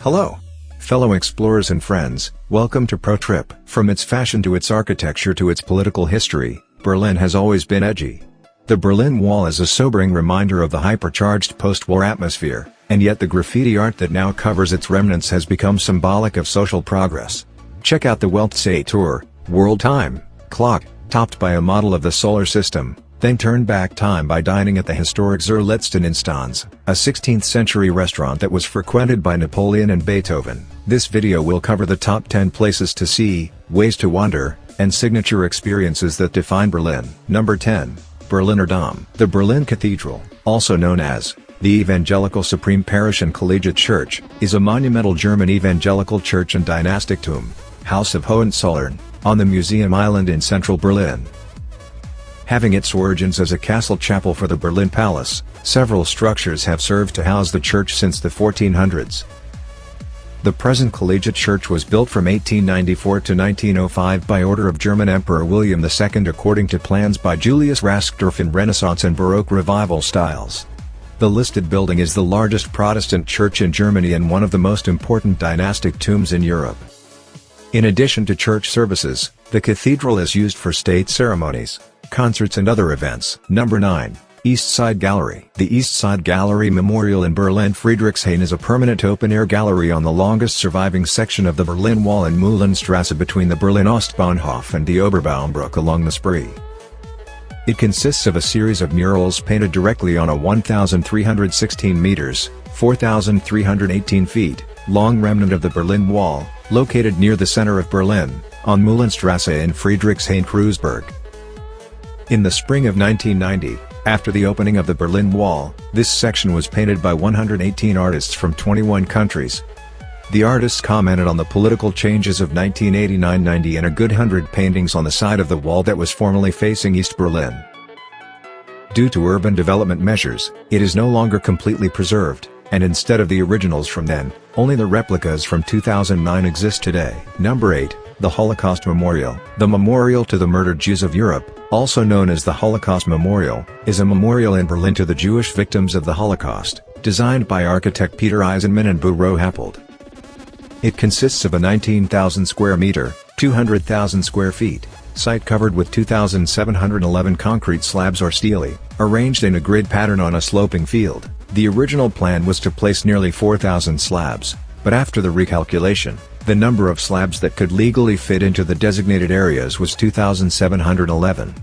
Hello, fellow explorers and friends, welcome to Pro Trip. From its fashion to its architecture to its political history, Berlin has always been edgy. The Berlin Wall is a sobering reminder of the hypercharged post-war atmosphere, and yet the graffiti art that now covers its remnants has become symbolic of social progress. Check out the Weltzeituhr, world time, clock, topped by a model of the solar system, then turn back time by dining at the historic Zur Letzten Instanz, a 16th century restaurant that was frequented by Napoleon and Beethoven. This video will cover the top 10 places to see, ways to wander, and signature experiences that define Berlin. Number 10. Berliner Dom. The Berlin Cathedral, also known as the Evangelical Supreme Parish and Collegiate Church, is a monumental German evangelical church and dynastic tomb, House of Hohenzollern, on the Museum Island in central Berlin. Having its origins as a castle chapel for the Berlin Palace, several structures have served to house the church since the 1400s. The present collegiate church was built from 1894 to 1905 by order of German Emperor William II according to plans by Julius Raskdorf in Renaissance and Baroque Revival styles. The listed building is the largest Protestant church in Germany and one of the most important dynastic tombs in Europe. In addition to church services, the cathedral is used for state ceremonies, concerts and other events. Number 9. East Side Gallery. The East Side Gallery Memorial in Berlin Friedrichshain is a permanent open-air gallery on the longest surviving section of the Berlin Wall in Mühlenstrasse between the Berlin Ostbahnhof and the Oberbaumbrücke along the Spree. It consists of a series of murals painted directly on a 1,316 meters, 4,318 feet, long remnant of the Berlin Wall, located near the center of Berlin, on Mühlenstrasse in Friedrichshain-Kreuzberg. In the spring of 1990, after the opening of the Berlin Wall, this section was painted by 118 artists from 21 countries. The artists commented on the political changes of 1989-90 and a good 100 paintings on the side of the wall that was formerly facing East Berlin. Due to urban development measures, it is no longer completely preserved, and instead of the originals from then, only the replicas from 2009 exist today. Number 8. The Holocaust Memorial. The Memorial to the Murdered Jews of Europe, also known as the Holocaust Memorial, is a memorial in Berlin to the Jewish victims of the Holocaust, designed by architect Peter Eisenman and Buro Happold. It consists of a 19,000 square meter, 200,000 square feet, site covered with 2,711 concrete slabs or stelae, arranged in a grid pattern on a sloping field. The original plan was to place nearly 4,000 slabs, but after the recalculation, the number of slabs that could legally fit into the designated areas was 2,711.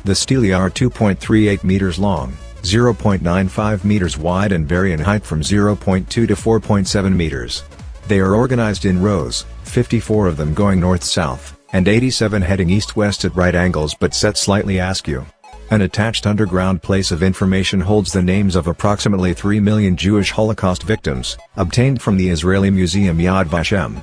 The stelae are 2.38 meters long, 0.95 meters wide and vary in height from 0.2 to 4.7 meters. They are organized in rows, 54 of them going north-south, and 87 heading east-west at right angles but set slightly askew. An attached underground place of information holds the names of approximately 3 million Jewish Holocaust victims, obtained from the Israeli museum Yad Vashem.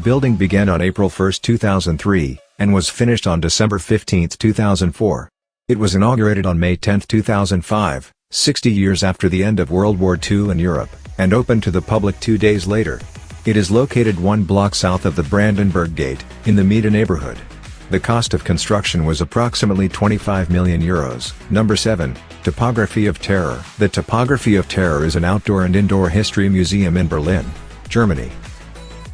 Building began on April 1, 2003, and was finished on December 15, 2004. It was inaugurated on May 10, 2005, 60 years after the end of World War II in Europe, and opened to the public 2 days later. It is located 1 block south of the Brandenburg Gate, in the Mitte neighborhood. The cost of construction was approximately 25 million euros. Number 7. Topography of Terror. The Topography of Terror is an outdoor and indoor history museum in Berlin, Germany.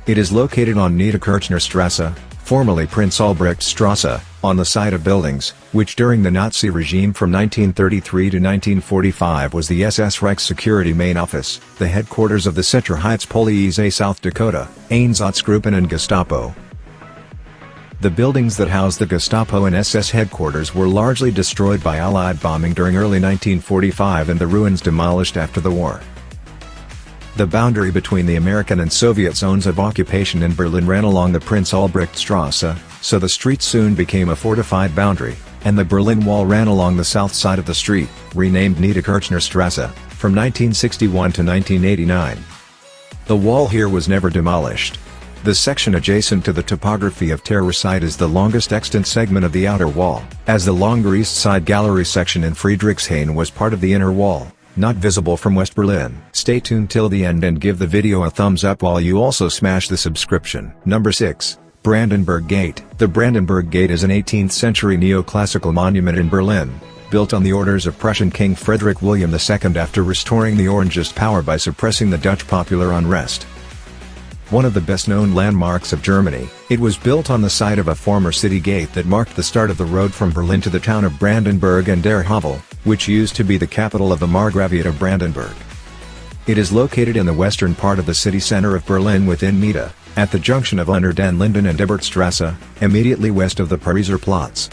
It is located on Niederkirchner Strasse, formerly Prince Albrecht Strasse, on the site of buildings, which during the Nazi regime from 1933 to 1945 was the SS Reichssecurity main office, the headquarters of the Sicherheitspolizei South Dakota, Einsatzgruppen and Gestapo. The buildings that housed the Gestapo and SS headquarters were largely destroyed by Allied bombing during early 1945 and the ruins demolished after the war. The boundary between the American and Soviet zones of occupation in Berlin ran along the Prince Albrecht Strasse, so the street soon became a fortified boundary, and the Berlin Wall ran along the south side of the street, renamed Niederkirchner Strasse, from 1961 to 1989. The wall here was never demolished. The section adjacent to the Topography of Terror site is the longest extant segment of the outer wall, as the longer East Side Gallery section in Friedrichshain was part of the inner wall, not visible from West Berlin. Stay tuned till the end and give the video a thumbs up while you also smash the subscription. Number 6. Brandenburg Gate. The Brandenburg Gate is an 18th century neoclassical monument in Berlin, built on the orders of Prussian King Frederick William II after restoring the Orangist power by suppressing the Dutch popular unrest. One of the best-known landmarks of Germany, it was built on the site of a former city gate that marked the start of the road from Berlin to the town of Brandenburg and der Havel, which used to be the capital of the Margraviate of Brandenburg. It is located in the western part of the city center of Berlin within Mitte, at the junction of Unter den Linden and Ebertstrasse, immediately west of the Pariser Platz.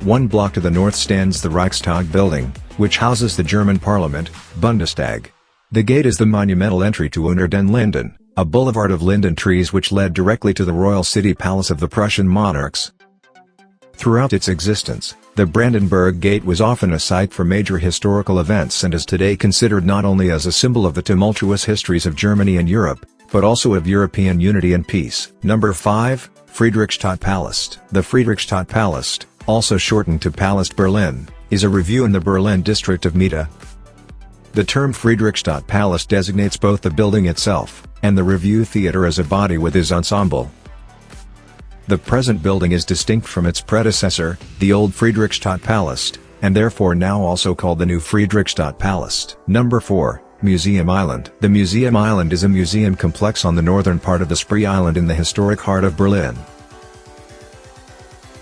One block to the north stands the Reichstag building, which houses the German parliament, Bundestag. The gate is the monumental entry to Unter den Linden, a boulevard of linden trees which led directly to the royal city palace of the Prussian monarchs. Throughout its existence, the Brandenburg Gate was often a site for major historical events and is today considered not only as a symbol of the tumultuous histories of Germany and Europe, but also of European unity and peace. Number 5, Friedrichstadt-Palast. The Friedrichstadt-Palast, also shortened to Palast Berlin, is a review in the Berlin district of Mitte. The term Friedrichstadt-Palast designates both the building itself, and the review theater as a body with its ensemble. The present building is distinct from its predecessor, the old Friedrichstadt-Palast, and therefore now also called the new Friedrichstadt-Palast. Number 4, Museum Island. The Museum Island is a museum complex on the northern part of the Spree Island in the historic heart of Berlin.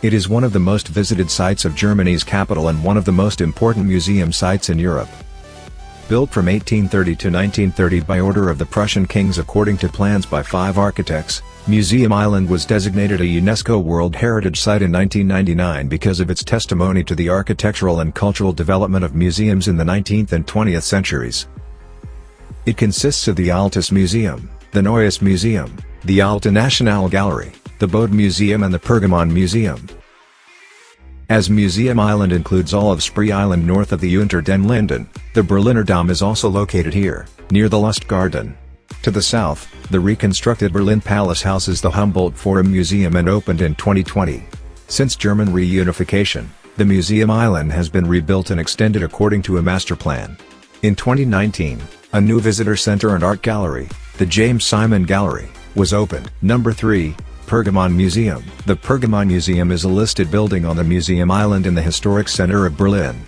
It is one of the most visited sites of Germany's capital and one of the most important museum sites in Europe. Built from 1830 to 1930 by order of the Prussian kings according to plans by 5 architects, Museum Island was designated a UNESCO World Heritage Site in 1999 because of its testimony to the architectural and cultural development of museums in the 19th and 20th centuries. It consists of the Altes Museum, the Neues Museum, the Alte Nationale Gallery, the Bode Museum and the Pergamon Museum. As Museum Island includes all of Spree Island north of the Unter den Linden, the Berliner Dom is also located here, near the Lustgarten. To the south, the reconstructed Berlin Palace houses the Humboldt Forum Museum and opened in 2020. Since German reunification, the Museum Island has been rebuilt and extended according to a master plan. In 2019, a new visitor center and art gallery, the James Simon Gallery, was opened. Number 3, Pergamon Museum. The Pergamon Museum is a listed building on the Museum Island in the historic center of Berlin.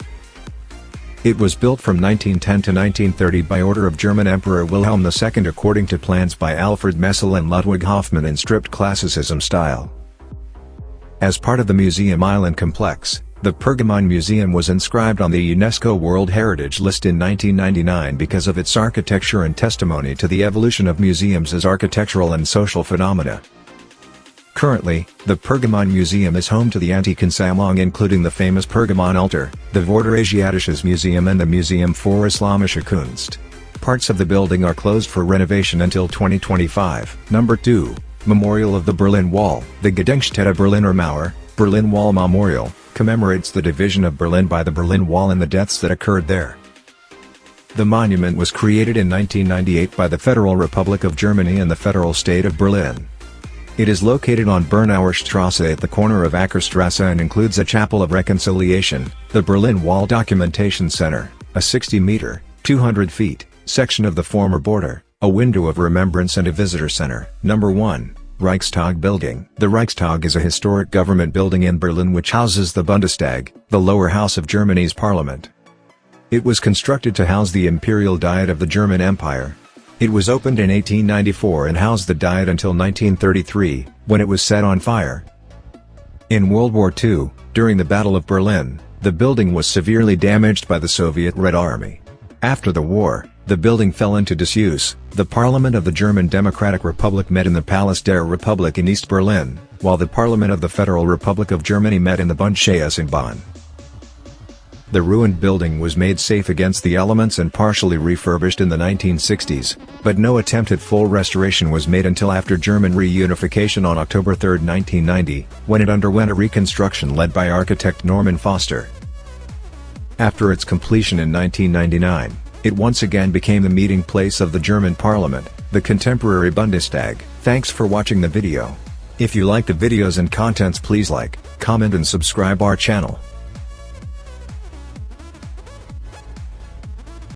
It was built from 1910 to 1930 by order of German Emperor Wilhelm II according to plans by Alfred Messel and Ludwig Hoffmann in stripped classicism style. As part of the Museum Island complex, the Pergamon Museum was inscribed on the UNESCO World Heritage List in 1999 because of its architecture and testimony to the evolution of museums as architectural and social phenomena. Currently, the Pergamon Museum is home to the Antikensammlung including the famous Pergamon altar, the Vorderasiatisches Museum and the Museum für Islamische Kunst. Parts of the building are closed for renovation until 2025. Number 2, Memorial of the Berlin Wall. The Gedenkstätte Berliner Mauer, Berlin Wall Memorial, commemorates the division of Berlin by the Berlin Wall and the deaths that occurred there. The monument was created in 1998 by the Federal Republic of Germany and the Federal State of Berlin. It is located on Bernauer Strasse at the corner of Ackerstrasse and includes a Chapel of Reconciliation, the Berlin Wall Documentation Center, a 60-meter, 200 feet, section of the former border, a window of remembrance and a visitor center. Number 1, Reichstag Building. The Reichstag is a historic government building in Berlin which houses the Bundestag, the lower house of Germany's parliament. It was constructed to house the Imperial Diet of the German Empire. It was opened in 1894 and housed the Diet until 1933, when it was set on fire. In World War II, during the Battle of Berlin, the building was severely damaged by the Soviet Red Army. After the war, the building fell into disuse. The Parliament of the German Democratic Republic met in the Palast der Republik in East Berlin, while the Parliament of the Federal Republic of Germany met in the Bundeshaus in Bonn. The ruined building was made safe against the elements and partially refurbished in the 1960s, but no attempt at full restoration was made until after German reunification on October 3, 1990, when it underwent a reconstruction led by architect Norman Foster. After its completion in 1999, it once again became the meeting place of the German parliament, the contemporary Bundestag. Thanks for watching the video. If you like the videos and contents, please like, comment and subscribe our channel.